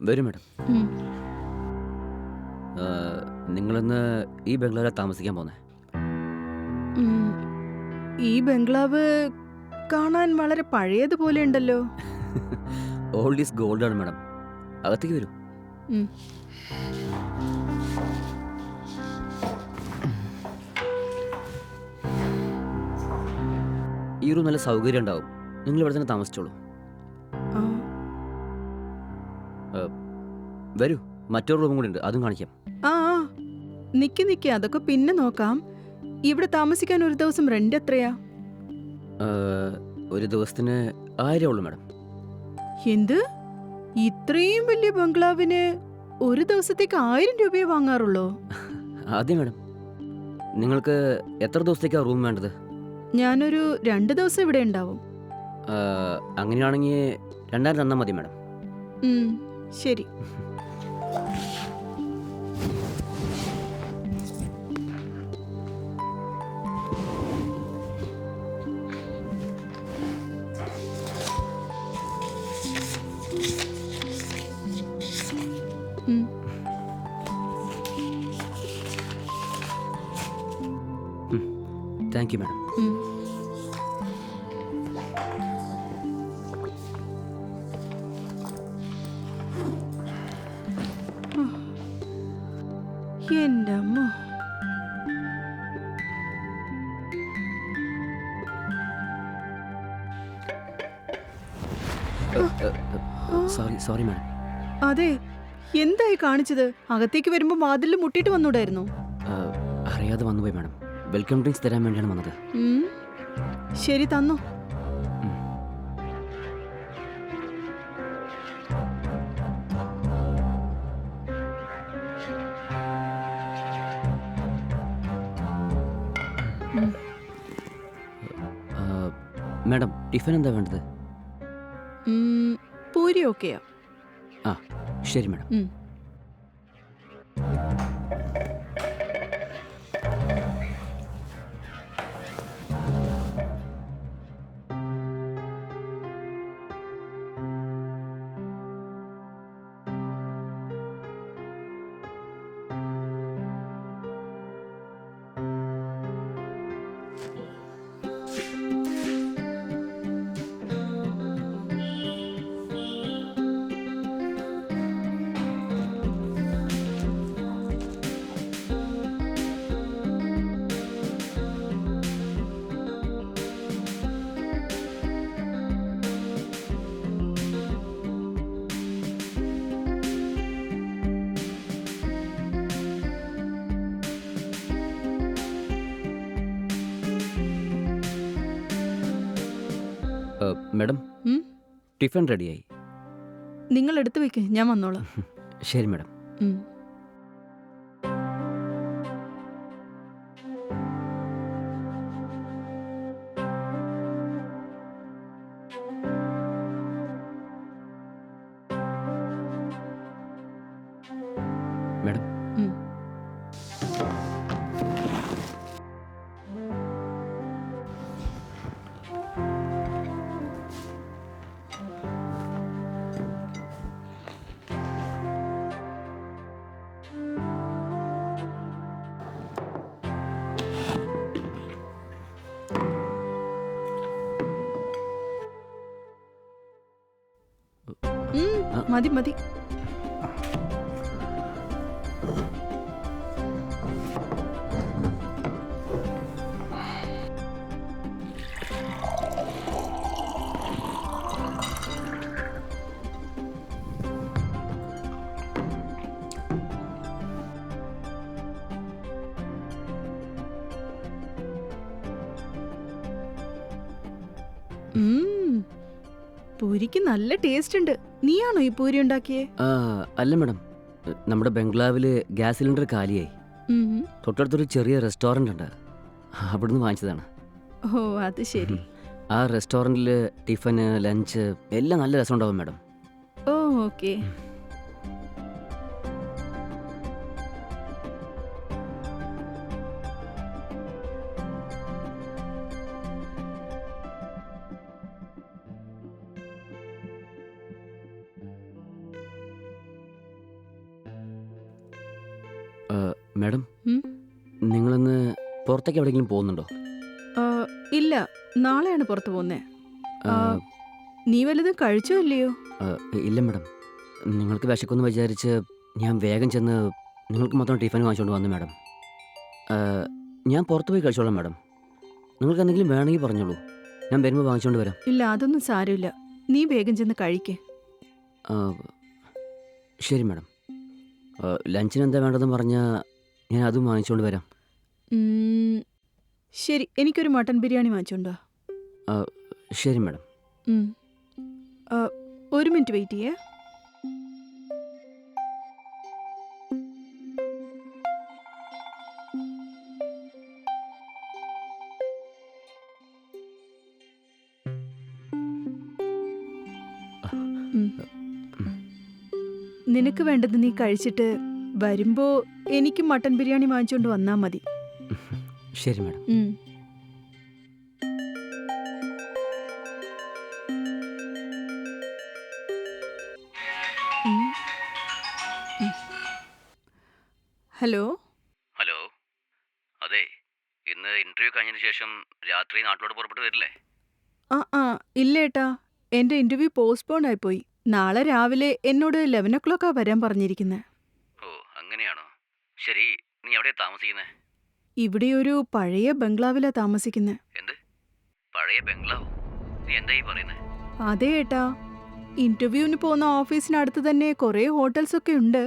വരും മാഡം. ഉം. നിങ്ങളിന്ന് ഈ ബംഗ്ലാവിലാണ് താമസിക്കാൻ പോകുന്നത്? ഉം. ഈ ബംഗ്ലാവ് കാണാൻ വളരെ പഴയതുപോലെ ഉണ്ടല്ലോ. ഓൾഡ് ഈസ് ഗോൾഡ് ആണ് മാഡം. അകത്തേക്ക് വരൂ. ഉം. ഈ റൂം നല്ല സൗകര്യം ഉണ്ടാവും. നിങ്ങൾ ഇവിടെ തന്നെ താമസിച്ചോളൂ. ആ. വരൂ, മറ്റൊരു റൂമും കൂടി ഉണ്ട്, അതും കാണിക്കാം. ആ ആ. നിക്ക് അതൊക്കെ പിന്നെ നോക്കാം. ഇവിടെ താമസിക്കാൻ ഒരു ദിവസം റെന്റ് എത്രയാ? ഒരു ദിവസത്തിന് 1000 ഉള്ളൂ മാഡം. എന്ത്? ഇത്രയും വലിയ ബംഗ്ലാവിന് ഒരു ദിവസത്തേക്ക് 1000 രൂപയെ വാങ്ങാറുള്ളൂ? അതെ മാഡം. നിങ്ങൾക്ക് എത്ര ദിവസത്തേക്കാണ് റൂം വേണ്ടത്? ഞാനൊരു 2 ദിവസം ഇവിടെ ഉണ്ടാവും. അങ്ങനെയാണെങ്കിൽ 2000 തന്നാൽ മതി മാഡം. ശരി. Thank you madam. എൻ്റെ അമ്മ. Sorry madam. അതെ, എന്തായി കാണിച്ചത്? അകത്തേക്ക് വരുമ്പോ വാതിലിൽ മുട്ടിട്ട് വന്നൂടായിരുന്നു? അറിയാതെ വന്നുപോയി മാഡം. വെൽക്കം ഡ്രിങ്ക്സ് തരാൻ വേണ്ടിയാണ് വന്നത്. ശരി, തന്നോ. മാഡം, ടിഫിൻ എന്താ വേണ്ടത്? പൂരി ഓക്കെയാ? ആ ശരി മാഡം. മാഡം, ടിഫിൻ റെഡിയായി. നിങ്ങൾ എടുത്തു വെക്ക്, ഞാൻ വന്നോളാം. ശരി മാഡം. മാഡം, മതി മതി. പൂരിക്ക് നല്ല ടേസ്റ്റ് ഉണ്ട്. നീയാണോ ഈ പൂരി ഉണ്ടാക്കിയേ? അല്ല മാഡം, നമ്മുടെ ബംഗ്ലാവില് ഗ്യാസ് സിലിണ്ടർ കാലിയായി. തൊട്ടടുത്തൊരു ചെറിയ റെസ്റ്റോറൻ്റ് ഉണ്ട്, അവിടുന്ന് വാങ്ങിച്ചതാണ്. ഓ, അത് ശരി. ആ റെസ്റ്റോറൻറ്റിൽ ടിഫന്, ലഞ്ച് എല്ലാം നല്ല രസമുണ്ടാവും മാഡം. ഓ, ഓക്കെ. മാഡം ഉം? നിങ്ങളിന്ന് പുറത്തേക്ക് എവിടെയെങ്കിലും പോകുന്നുണ്ടോ? ആ, ഇല്ല, നാളെയാണ് പുറത്തു പോകുന്നേ. ആ, നീ വല്ലതും കഴിച്ചോ ഇല്ലയോ? ആ, ഇല്ല മാഡം. നിങ്ങൾക്ക് വിശക്കുമെന്ന് വിചാരിച്ച് ഞാൻ വേഗം ചെന്ന് നിങ്ങൾക്ക് മൊത്തം ടിഫിൻ വാങ്ങിച്ചുകൊണ്ട് വന്നു മാഡം. ആ, ഞാൻ പുറത്ത് പോയി കഴിച്ചോളാം മാഡം. നിങ്ങൾക്ക് എന്തെങ്കിലും വേണമെങ്കിൽ പറഞ്ഞോളൂ, ഞാൻ വരുമ്പോൾ വാങ്ങിച്ചുകൊണ്ട് വരാം. ഇല്ല, അതൊന്നും സാരമില്ല. നീ വേഗം ചെന്ന് കഴിക്കേ. ആ, ശരി മാഡം. ലഞ്ചിന് എന്താ വേണ്ടതെന്ന് പറഞ്ഞാൽ ഞാൻ അതും വാങ്ങിച്ചുകൊണ്ട് വരാം. ശരി, എനിക്കൊരു മട്ടൻ ബിരിയാണി വാങ്ങിച്ചോണ്ടോ. ആ, ശരി മാഡം. ഒരു മിനിറ്റ് വെയിറ്റ് ചെയ്യേ. നിനക്ക് വേണ്ടത് നീ കഴിച്ചിട്ട് വരുമ്പോ എനിക്ക് മട്ടൻ ബിരിയാണി വാങ്ങിച്ചോണ്ട് വന്നാ മതി. ശരി മാഡം. ഹലോ. ഹലോ. അതെ, ഇന്ന് ഇന്റർവ്യൂ കഴിഞ്ഞതിന് ശേഷം രാത്രി നാട്ടിലോട്ട് പുറപ്പെട്ട് വരില്ലേ? ഇല്ലേട്ടാ, എന്റെ ഇന്റർവ്യൂ പോസ്റ്റ്പോൺ ആയിപ്പോയി. നാളെ രാവിലെ എന്നോട് 11 o'clock വരാൻ പറഞ്ഞിരിക്കുന്നെ. ഓ, അങ്ങനെയാണോ? ശരി, നീ എവിടെയാ താമസിക്കുന്നത്? ഇവിടെ ഒരു പഴയ ബംഗ്ലാവിലാ താമസിക്കുന്നെ. എന്ത്? പഴയ ബംഗ്ലാവോ? നീ എന്താ ഈ പറയുന്നത്? അതെ ഏട്ടാ, ഇന്റർവ്യൂവിന് പോകുന്ന ഓഫീസിനടുത്ത് തന്നെ കുറേ ഹോട്ടൽസ് ഒക്കെ ഉണ്ട്.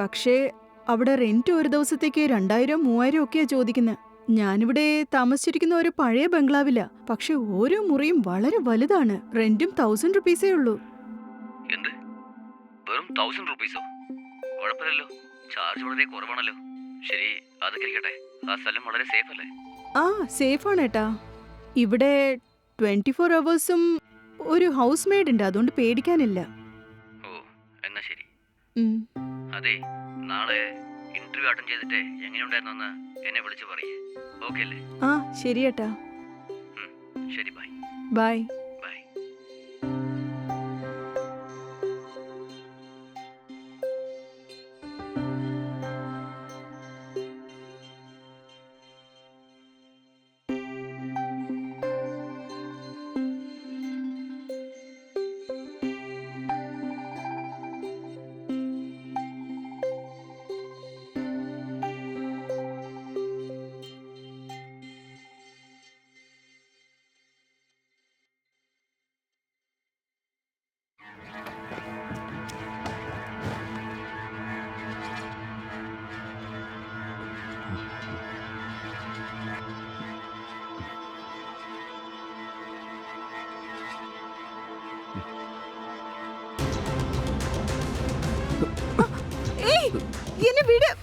പക്ഷേ അവിടെ റെന്റ് ഒരു ദിവസത്തേക്ക് 2000-3000 ഒക്കെയാ ചോദിക്കുന്നത്. ഞാനിവിടെ താമസിച്ചിരിക്കുന്ന ഒരു പഴയ ബംഗ്ലാവിലാ. പക്ഷെ ഓരോ മുറിയും വളരെ വലുതാണ്. റെന്റും 1000 rupees ഉള്ളൂ. എന്ത്? വെറും 1000 rupees? കുഴപ്പമില്ലല്ലോ, ചാർജ് വളരെ കുറവാണല്ലോ. ശരി, അതൊക്കെ ഇരിക്കട്ടെ. ആ സ്ഥലം വളരെ സേഫ് അല്ലേ? സേഫാണ് ഏട്ടാ. ഇവിടെ 24 hours ഒരു ഹൗസ് മെയ്ഡ് ഉണ്ട്, അതുകൊണ്ട് പേടിക്കാനില്ല. ഓ, എന്നാ ശരി. ഉം. അതെ, നാളെ ഇന്റർവ്യൂ അറ്റൻഡ് ചെയ്തിട്ട് എങ്ങനെയുണ്ടായിരുന്നെന്ന് എന്നെ വിളിച്ച് പറയേ. ഓക്കെ അല്ലേ? ശരി ഏട്ടാ. ശരി, ബൈ. ബൈ. ബൈ. എന്നെ വിടാൻ.